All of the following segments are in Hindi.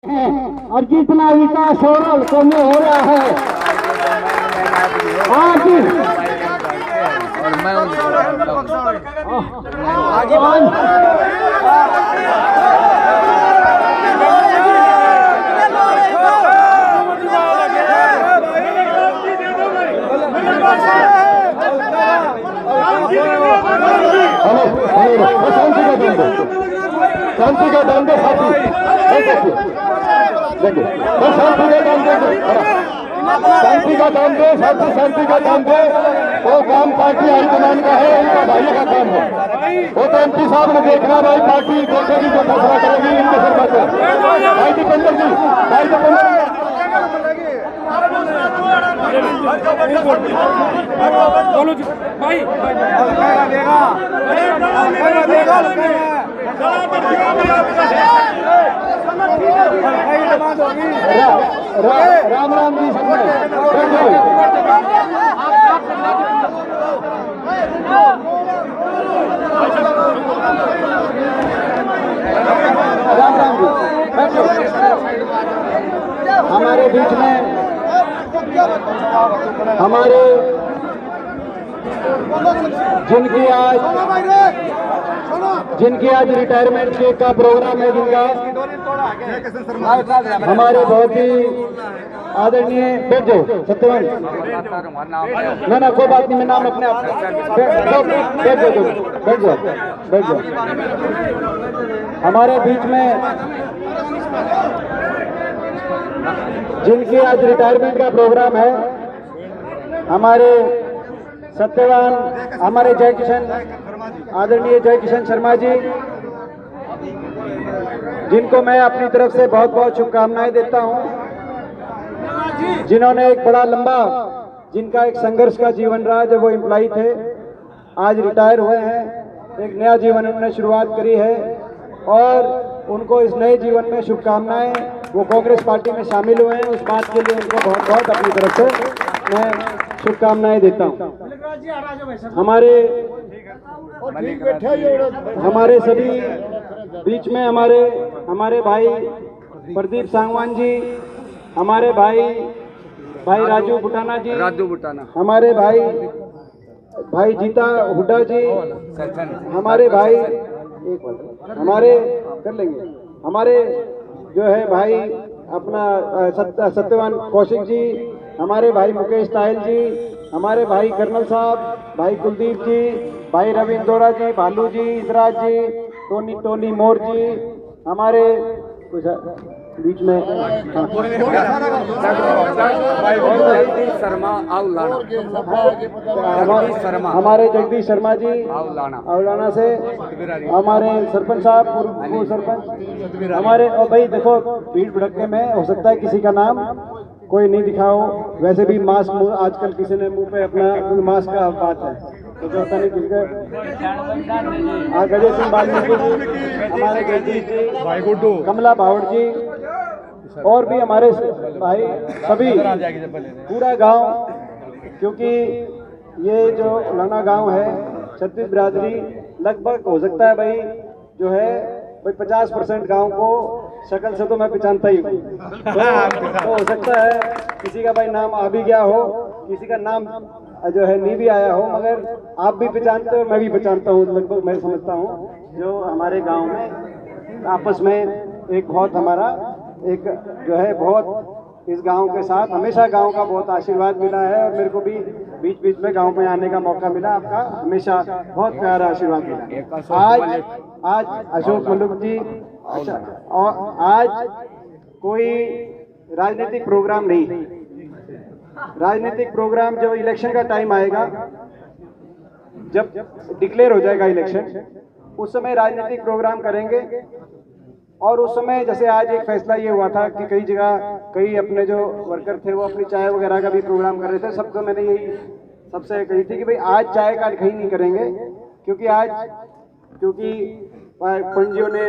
और जितना विकास ओवरऑल कमी हो रहा है आज शांति का दान दे साथी शांति का दान दे साथी शांति का दान दे। वो काम पार्टी हाईकमान का है, उनका भाई का काम है। वो तो एमपी साहब ने देखना भाई, पार्टी देखेगी जो फैसला करेगी इनके सर पर। भाई दीपेंद्र जी, भाई दीपेंद्र बोलो जी भाई राम राम जी राम राम जी हमारे बीच में हमारे जिनकी आज रिटायरमेंट केक का प्रोग्राम है, जिनका हमारे बहुत ही आदरणीय बैठ जाओ सत्यवान ना कोई बात नहीं, मैं नाम अपने आप बैठ जाओ। हमारे बीच में जिनकी आज रिटायरमेंट का प्रोग्राम है, हमारे सत्यवान हमारे जय किशन आदरणीय जय किशन शर्मा जी, जिनको मैं अपनी तरफ से बहुत बहुत शुभकामनाएं देता हूं। जिन्होंने एक बड़ा लंबा जिनका एक संघर्ष का जीवन रहा, जब वो एम्प्लॉई थे, आज रिटायर हुए हैं, एक नया जीवन उन्होंने शुरुआत करी है और उनको इस नए जीवन में शुभकामनाएं। वो कांग्रेस पार्टी में शामिल हुए हैं, उस बात के लिए उनको बहुत बहुत अपनी तरफ से मैं शुभकामनाएं देता हूं। हमारे सभी बीच में हमारे भाई प्रदीप सांगवान जी, हमारे भाई राजू बुटाना, हमारे भाई जीता हुड्डा जी, हमारे भाई हमारे जो है भाई अपना सत्यवान कौशिक जी, हमारे भाई मुकेश तायल जी, हमारे भाई कर्नल साहब, भाई कुलदीप जी, भाई रविंद्र दोरा जी, भालू जी, इजराज जी, टोनी मोर जी, हमारे कुछ बीच में हमारे जगदीश शर्मा जी औलाना से, हमारे सरपंच साहब पूर्व सरपंच हमारे। और भाई देखो भीड़ भड़के में हो सकता है किसी का नाम कोई नहीं दिखा हो, वैसे भी मास्क आजकल किसी ने मुंह पे अपना मास्क का बात है तो जो नहीं किसी का गजय सिंह वाल्मीकि जी, हमारे जगदीश जी, भाई गुड्डू, कमला भावड़ जी और भी हमारे भाई सभी पूरा गांव, क्योंकि ये जो लाना गांव है छत्तीस बिरादरी लगभग हो सकता है भाई जो है भाई 50% गांव को शक्ल से तो मैं पहचानता ही हूँ, तो हो सकता है किसी का भाई नाम आ भी गया हो, किसी का नाम जो है नहीं भी आया हो, मगर आप भी पहचानते हो और मैं भी पहचानता हूँ। लगभग मैं समझता हूँ जो हमारे गांव में आपस में एक बहुत हमारा एक जो है बहुत इस गांव के साथ हमेशा गांव का बहुत आशीर्वाद मिला है और मेरे को भी बीच बीच में गांव में आने का मौका मिला। आपका हमेशा बहुत प्यारा आशीर्वाद मिला। आज अशोक मल्लुक जी, अच्छा, और आज कोई राजनीतिक प्रोग्राम नहीं, राजनीतिक प्रोग्राम जब इलेक्शन का टाइम आएगा, जब डिक्लेयर हो जाएगा इलेक्शन, उस समय राजनीतिक प्रोग्राम करेंगे। और उस समय जैसे आज एक फैसला ये हुआ था कि कई जगह कई अपने जो वर्कर थे वो अपनी चाय वगैरह का भी प्रोग्राम कर रहे थे, सबको मैंने यही सबसे कही थी कि भाई आज चाय का कहीं नहीं करेंगे, क्योंकि पंडियों ने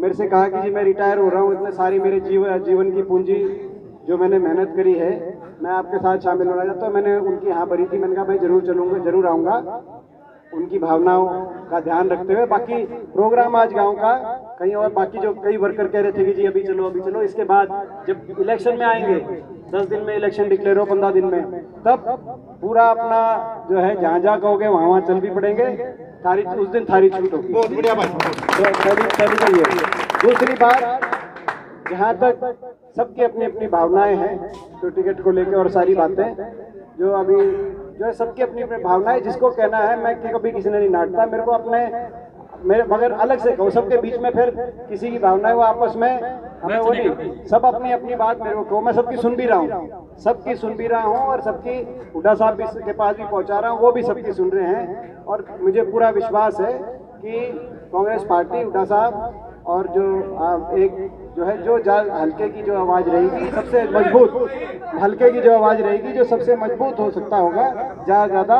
मेरे से कहा कि जी मैं रिटायर हो रहा हूँ, इतने सारी मेरे जीवन की पूंजी जो मैंने मेहनत करी है मैं आपके साथ शामिल होना चाहता हूँ। मैंने उनकी हाँ भरी थी, मैंने कहा भाई जरूर चलूंगा, जरूर आऊँगा। उनकी भावनाओं का ध्यान रखते हुए बाकी प्रोग्राम आज गांव का कहीं और, बाकी जो कई वर्कर कह रहे थे कि जी अभी चलो, इसके बाद जब इलेक्शन में आएंगे 10 दिन में इलेक्शन डिक्लेयर हो, 15 दिन में, तब पूरा अपना जो है जहाँ जहाँ कहोगे वहाँ चल भी पड़ेंगे। थारी उस दिन थारी छूट होगी। बहुत बढ़िया बात। दूसरी बात, जहाँ तक सबकी अपनी अपनी भावनाएं हैं तो टिकट को लेकर और सारी बातें जो अभी जो है सबकी अपनी अपनी भावनाएं, जिसको कहना है मैं कभी किसी ने नहीं डांटता, मेरे को मेरे मगर अलग से कहूँ सबके बीच में फिर किसी की भावनाएं वो आपस में हमें वो नहीं, सब अपनी अपनी बात मेरे को कहो, मैं सबकी सुन भी रहा हूँ और सबकी हुड्डा साहब के पास भी पहुँचा रहा हूँ, वो भी सबकी सुन रहे हैं। और मुझे पूरा विश्वास है कि कांग्रेस पार्टी, हुड्डा साहब और जो एक जो है जो हल्के की जो आवाज़ रहेगी सबसे मजबूत, हल्के की जो आवाज़ रहेगी जो सबसे मजबूत हो सकता होगा, ज़्यादा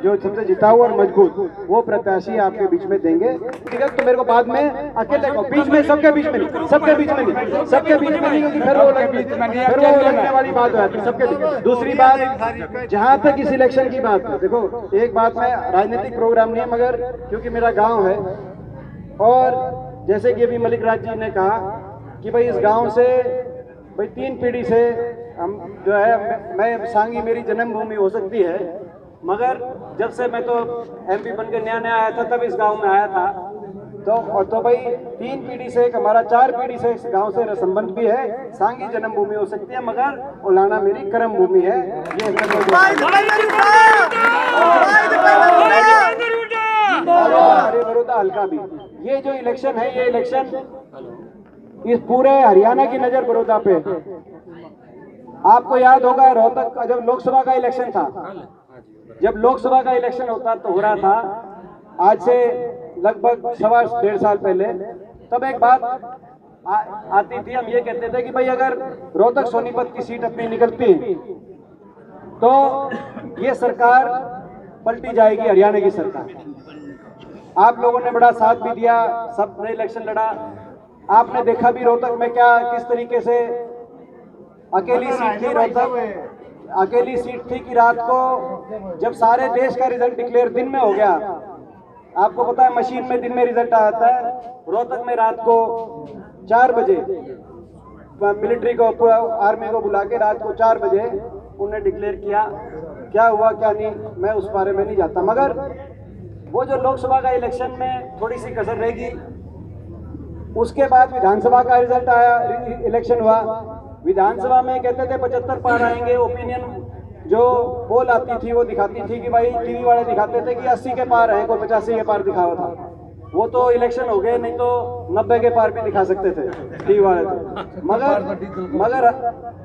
जो सबसे जिता हुआ और मजबूत, वो प्रत्याशी आपके बीच में देंगे। ठीक है, तो मेरे को बाद में अकेले को बीच में, सबके बीच में नहीं, क्योंकि फिर वो लगने वाली बात हो जाती है सबके बीच। दूसरी बात, जहाँ तक इस इलेक्शन की बात है, देखो एक बात, मैं राजनीतिक प्रोग्राम नहीं है, मगर क्योंकि मेरा गाँव है और जैसे कि अभी मलिक राज जी ने कहा कि भाई इस गांव से भाई 3 पीढ़ी से हम जो है, मैं सांगी मेरी जन्मभूमि हो सकती है, मगर जब से मैं तो एमपी बन के नया आया था तब इस गांव में आया था, तो भाई 3 पीढ़ी से, हमारा 4 पीढ़ी से इस गांव से संबंध भी है। सांगी जन्मभूमि हो सकती है मगर उलाना मेरी कर्म भूमि है। ये बड़ौदा हल्का भी, ये जो इलेक्शन है, ये इलेक्शन इस पूरे हरियाणा की नजर बड़ौदा पे। आपको याद होगा रोहतक जब लोकसभा का इलेक्शन था, जब लोकसभा का इलेक्शन हो रहा था आज से लगभग 1.5 साल पहले, तब एक बात आती थी, हम ये कहते थे कि भाई अगर रोहतक सोनीपत की सीट अपनी निकलती तो ये सरकार पलटी जाएगी, हरियाणा की सरकार। आप लोगों ने बड़ा साथ भी दिया, सबने इलेक्शन लड़ा, आपने देखा भी रोहतक में क्या किस तरीके से अकेली सीट थी रोहतक, अकेली सीट थी कि रात को जब सारे देश का रिजल्ट डिक्लेयर दिन में हो गया, आपको पता है मशीन में दिन में रिजल्ट आता है, रोहतक में रात को 4 बजे मिलिट्री को, आर्मी को बुला के रात को 4 बजे उन्हें डिक्लेयर किया। क्या हुआ क्या नहीं मैं उस बारे में नहीं जाता, मगर वो जो लोकसभा का इलेक्शन में थोड़ी सी कसर रहेगी। उसके बाद विधानसभा का रिजल्ट आया, इलेक्शन हुआ, विधानसभा में कहते थे 75 पार आएंगे, ओपिनियन जो पोल आती थी वो दिखाती थी कि भाई, टीवी वाले दिखाते थे कि 80 के पार है, कोई 85 के पार दिखा हुआ था। वो तो इलेक्शन हो गए, नहीं तो 90 के पार भी दिखा सकते थे टीवी वाले तो।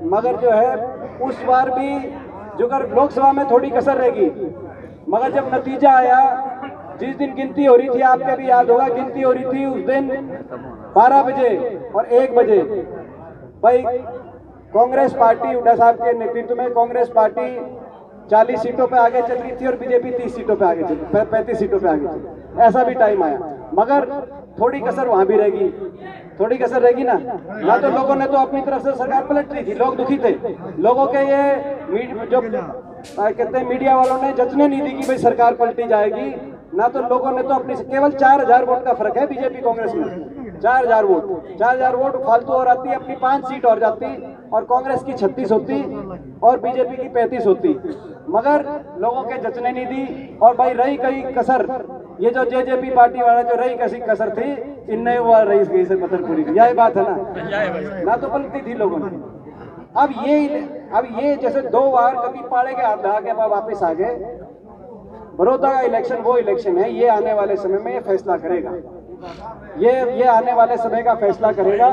मगर जो है उस बार भी जो अगर लोकसभा में थोड़ी कसर रहेगी, मगर जब नतीजा आया, जिस दिन गिनती हो रही थी, आपके भी याद होगा, गिनती हो रही थी उस दिन 12 बजे और 1 बजे, भाई कांग्रेस पार्टी, हुड्डा साहब के नेतृत्व में कांग्रेस पार्टी 40 सीटों पे आगे चल रही थी और बीजेपी 30 सीटों पे आगे चली, 35 सीटों पे आगे चली। ऐसा भी टाइम आया, मगर थोड़ी कसर वहां भी रहेगी, थोड़ी कसर रहेगी ना। तो लोगों ने तो अपनी तरफ से सरकार पलट रही थी, लोग दुखी थे, लोगों के ये जो कहते हैं मीडिया वालों ने जचने नहीं दी कि भाई सरकार पलटी जाएगी ना, तो लोगों ने तो अपनी, केवल 4000 वोट का फर्क है बीजेपी कांग्रेस में, 4000 वोट फालतू और आती, अपनी 5 सीट और जाती और कांग्रेस की 36 होती और बीजेपी की 35 होती, मगर लोगों के जचने नहीं दी। और भाई रही कई कसर, ये जो जेजेपी पार्टी वाला जो रही कसी कसर थी, इनने वो रईस गई से पत्थर पूरी, यही बात है ना तो पलटी थी लोगों ने। अब ये जैसे 2 बार कभी पाड़े के हाथ लगा के वापिस आ गए। बड़ौदा का इलेक्शन वो इलेक्शन है, ये आने वाले समय में ये फैसला करेगा, ये आने वाले समय का फैसला करेगा।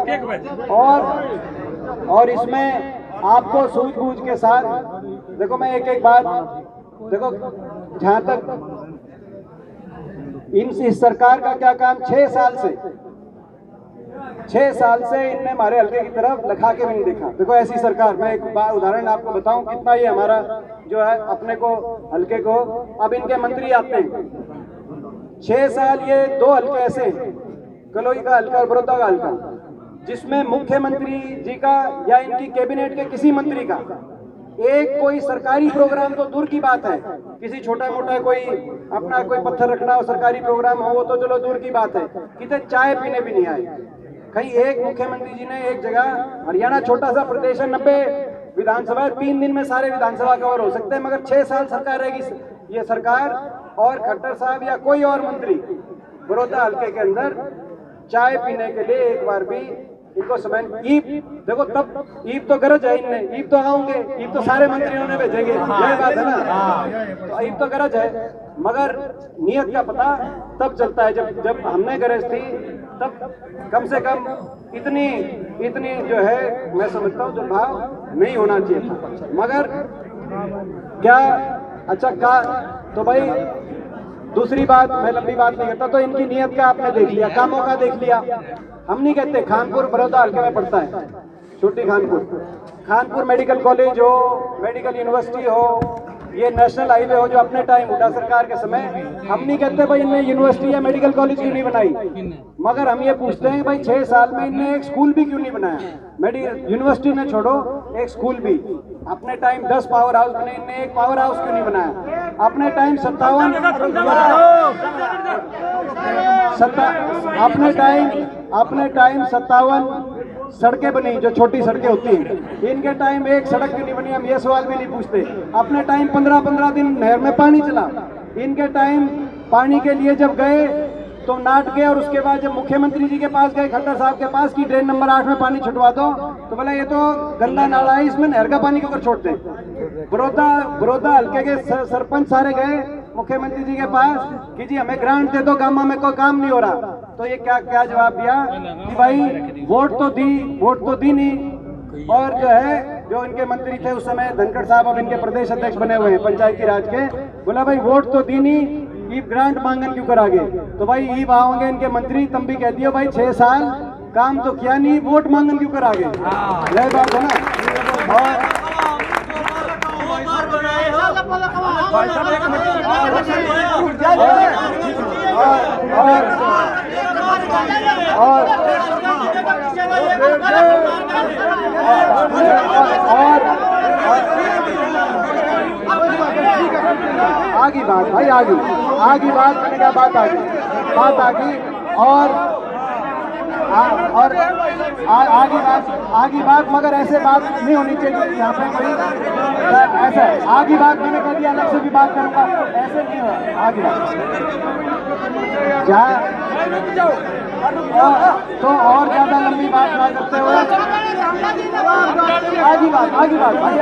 और इसमें आपको सूझबूझ के साथ, देखो मैं एक बात, देखो जहां तक इस सरकार का क्या काम, 6 साल से इनने हमारे हल्के की तरफ लखा के भी नहीं देखा। देखो ऐसी सरकार, मैं एक उदाहरण आपको बताऊं कितना ये हमारा जो है अपने को हल्के को, अब इनके मंत्री आते हैं 6 साल, ये 2 हल्के ऐसे, कलोई का हल्का और बड़ौदा का हल्का, जिसमें मुख्यमंत्री जी का या इनकी कैबिनेट के किसी मंत्री का एक कोई सरकारी प्रोग्राम तो दूर की बात है, किसी छोटा मोटा कोई अपना कोई पत्थर रखना हो, सरकारी प्रोग्राम हो, वो तो चलो दूर की बात है, कितने चाय पीने भी नहीं आए। कहीं एक मुख्यमंत्री जी ने एक जगह, हरियाणा छोटा सा प्रदेश है, 90 विधानसभा, 3 दिन में सारे विधानसभा कवर हो सकते हैं, मगर 6 साल सरकार रहेगी ये सरकार, और खट्टर साहब या कोई और मंत्री बड़ौदा हल्के के अंदर चाय पीने के लिए एक बार भी इनको समय। ईब देखो, तब ईब तो गरज है इनने, ईब तो आऊंगे, ईब तो सारे मंत्रियों ने भेजेंगे, यही बात है ना, तो ईब तो गरज है, मगर नियत का पता तब चलता है जब हमने गरज थी, तब कम से कम इतनी जो है, मैं समझता हूँ दुर्भाव नहीं होना चाहिए था। मगर क्या अच्छा का, तो भाई दूसरी बात, मैं लंबी बात नहीं करता, तो इनकी नियत का आपने देख लिया, कामों का देख लिया। हम नहीं कहते, खानपुर बड़ौदा हल्के में पड़ता है, छोटी खानपुर मेडिकल कॉलेज हो, मेडिकल यूनिवर्सिटी हो, ये नेशनल हाईवे हो, जो अपने टाइम हुड्डा सरकार के समय, हम नहीं कहते भाई इनने यूनिवर्सिटी या मेडिकल कॉलेज क्यों नहीं बनाई, मगर हम ये पूछते हैं भाई 6 साल में इनने एक स्कूल भी क्यों नहीं बनाया। मेडिकल यूनिवर्सिटी ने छोड़ो, एक स्कूल भी, अपने टाइम 10 पावर हाउस बने, इनने एक पावर हाउस क्यों नहीं बनाया। अपने टाइम 57 सड़कें बनी, जो छोटी सड़कें होती हैं, इनके टाइम एक सड़क क्यों नहीं बनी, हम ये सवाल भी नहीं पूछते। अपने टाइम 15-15 दिन नहर में पानी चला, इनके टाइम पानी के लिए जब गए तो नाट गए, और उसके बाद जब मुख्यमंत्री जी के पास गए, खट्टर साहब के पास, की ड्रेन नंबर 8 में पानी छुटवा दो, तो बोला ये तो गंदा नाला है, इसमें नहर का पानी क्यों कर छोड़ते हैं। बड़ौदा हल्के के सरपंच सारे गए मुख्यमंत्री जी के पास कि जी हमें ग्रांट दे दो, गांव में कोई काम नहीं हो रहा, तो ये क्या जवाब दिया कि भाई वोट तो दी नहीं। और जो इनके मंत्री थे उस समय, धनखड़ साहब अब इनके प्रदेश अध्यक्ष बने हुए हैं पंचायती राज के, बोला भाई वोट तो दी नहीं, ईब ग्रांट मांगन क्यों करागे। तो भाई ईब आओगे इनके मंत्री, तुम भी कहती हो भाई 6 साल काम तो किया नहीं, वोट मांगन क्यों करागे, यही बात है ना। आगी बात भाई, आगी बात, मैंने क्या बात आगी और आगी बात, मगर ऐसे बात नहीं होनी चाहिए यहाँ पे कोई, ऐसा है आगी बात, मैंने कह दिया अलग से भी बात करूंगा, ऐसे नहीं हो आगी बात तो और ज्यादा लंबी बात ना करते हुए आगी बात भाई,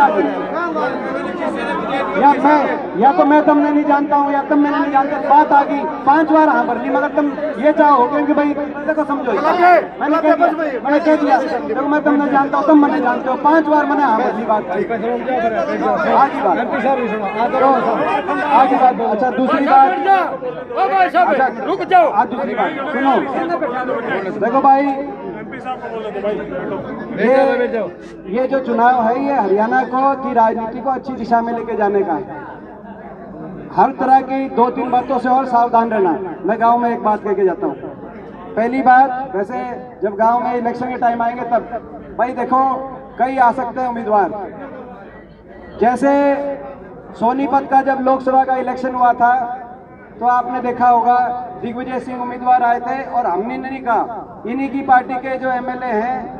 या तो मैं तुमने नहीं जानता हूँ, या तुम मैंने नहीं जानते, बात आ गई 5 बार हाँ भर ली, मगर तुम ये चाहो कि भाई देखो समझो, मैंने कह दिया देखो मैं तुमने जानता हूँ, तुम मैंने जानते हो, 5 बार मैंने हाँ भर ली, बात आगे बात। अच्छा दूसरी बात, रुक जाओ, आज दूसरी बात सुनो, देखो भाई ये जो चुनाव है, ये हरियाणा की राजनीति को अच्छी दिशा में लेके जाने का है। हर तरह की 2-3 बातों से और सावधान रहना। मैं गांव में एक बात कह के जाता हूँ। पहली बात, वैसे जब गांव में इलेक्शन के टाइम आएंगे तब भाई देखो कई आ सकते हैं उम्मीदवार, जैसे सोनीपत का जब लोकसभा का इलेक्शन हुआ था तो आपने देखा होगा दिग्विजय सिंह उम्मीदवार आए थे, और हमने नहीं कहा, इन्हीं की पार्टी के जो एमएलए हैं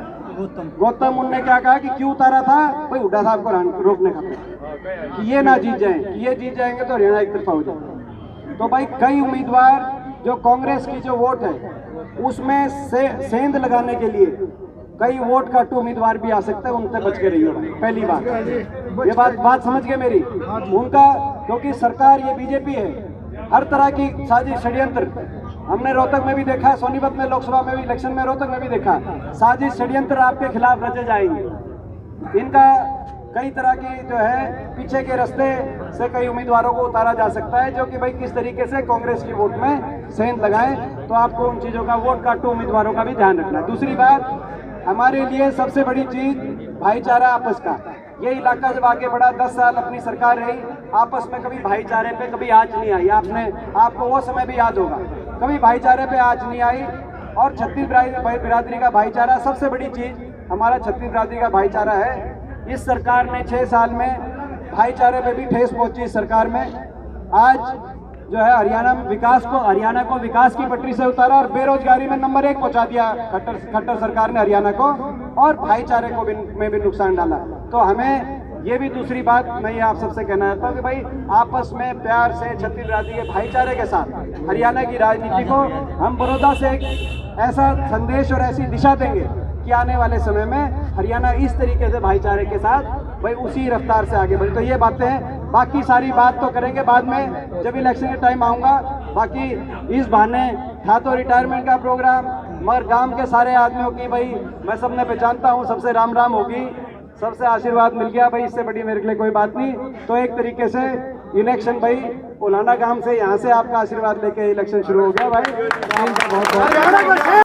गौतम, उनने क्या कहा कि क्यों उतारा था भाई हुड्डा साहब को रोकने खातिर, कि ये ना जीत जाएं, कि ये जीत जाएंगे तो हरियाणा एक तरफा हो जाए। तो भाई कई उम्मीदवार, जो कांग्रेस की जो वोट है उसमें सेंध लगाने के लिए कई वोट काटू उम्मीदवार भी आ सकते हैं, उनसे बच के रहिए भाई। पहली बात, ये बात समझ गए मेरी, उनका, क्योंकि सरकार ये बीजेपी है, हर तरह की साजिश षड्यंत्र हमने रोहतक में भी देखा, सोनीपत में लोकसभा में भी इलेक्शन में रोहतक में भी देखा, साजिश षड्यंत्र आपके खिलाफ रचे जाएंगे। इनका कई तरह की जो है पीछे के रास्ते से कई उम्मीदवारों को उतारा जा सकता है, जो कि भाई किस तरीके से कांग्रेस की वोट में सेंध लगाए, तो आपको उन चीजों का, वोट काटू उम्मीदवारों का भी ध्यान रखना है। दूसरी बात, हमारे लिए सबसे बड़ी चीज भाईचारा आपस का। ये इलाका जब आगे बढ़ा, 10 साल अपनी सरकार रही, आपस में कभी भाईचारे पे कभी आंच नहीं आई। आपको वो समय भी याद होगा, कभी भाईचारे पे आंच नहीं आई। और छत्तीस बिरादरी का भाईचारा, सबसे बड़ी चीज हमारा छत्तीस बिरादरी का भाईचारा है इस सरकार ने 6 साल में भाईचारे पे भी ठेस पहुंची। इस सरकार में आज जो है हरियाणा को विकास की पटरी से उतारा और बेरोजगारी में नंबर 1 पहुंचा दिया खट्टर सरकार ने हरियाणा को, और भाईचारे को में भी नुकसान डाला। तो हमें ये भी दूसरी बात मैं ये आप सबसे कहना चाहता हूँ कि भाई आपस में प्यार से छत्तीस बिरादरी के भाईचारे के साथ हरियाणा की राजनीति को हम बड़ौदा से एक ऐसा संदेश और ऐसी दिशा देंगे कि आने वाले समय में हरियाणा इस तरीके से भाईचारे के साथ भाई उसी रफ्तार से आगे बढ़े। तो ये बातें हैं, बाकी सारी बात तो करेंगे बाद में जब इलेक्शन के टाइम आऊँगा। बाकी इस बहाने था तो रिटायरमेंट का प्रोग्राम, मगर गांव के सारे आदमियों की भाई मैं सबने पहचानता हूँ, सबसे राम राम होगी, सबसे आशीर्वाद मिल गया भाई, इससे बड़ी मेरे के लिए कोई बात नहीं। तो एक तरीके से इलेक्शन भाई उलाना गांव से यहाँ से आपका आशीर्वाद लेके इलेक्शन शुरू हो गया भाई। बहुत